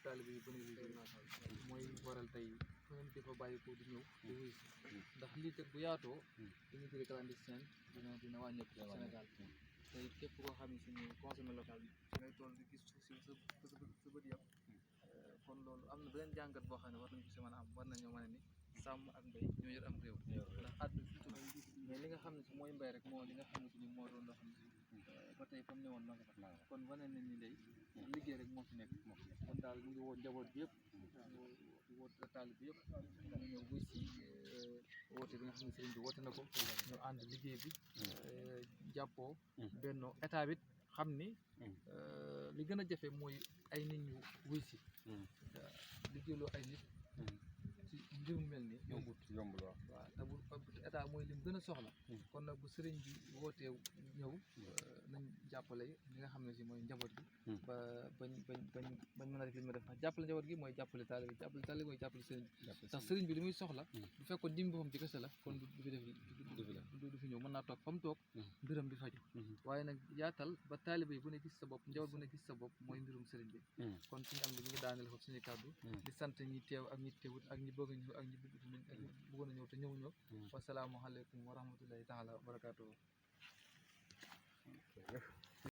taalibe yi bëri mooy waral tey fu ngeen di fa bàyyi ko di ñëw di wuy si ndax lii kat bu yaatoo immigré clandestin dina wàññeeku ci Sénégal tey képp koo xam ne si ni consommé local bi ngay toll di gis suuf si sa bët yëpp kon loolu am na beneen jàngat boo xam ne war nañ ko si mën a am war nañoo mën a ni sàmm ak mbéy ñoo yor am réew ndax àdduna fi tudd mais li nga xam ne si mooy mbéy rek moo li nga xam ne si ni moo doon loo xam ne si ba tey comme ne woon ma nga fa kon wane nañ ni day liggéey rek moo fi nekk kon daal ñu ngi woo njaboot bi yëpp di woo taalib bi yëpp ñu ñëw buy si woote bi nga xam ne sëriñ bi woote na ko ñu ànd liggéey bi jàppoo bennoo état bi xam ni li gën a jafe mooy ay nit ñu wuy si liggéeyloo ay nit ci mbir mu mel ni yombul waaw te bu état mooy lim gën a soxla kon nag bu sëriñ bi wootee ñëw nañ jàppale li nga xam ne si mooy njaboot gi ba bañ mën a def li ma def ndax jàppale njaboot gi mooy jàppale taalibe mooy jàppale sëriñ bi ndax sëriñ bi li muy soxla bu fekkoon dim boppam ci kese la kon du fi def du fi ñëw mën naa toog fa mu toog mbiram di faju waaye nag yaatal ba taalibe yi bu ne gis sa bopp njaboot bu ne gis sa bopp mooy mbirum sëriñ bi kon suñu am li ñu ngi daaneel foofu suñuy kàddu di sant ñi teew ak ñi teewut ak ñi bëgg a ñëw ak ñi bëggoon a ñëw te ñëw wasalaamualeykum wa rahmatullahi taala wa barakaatuhu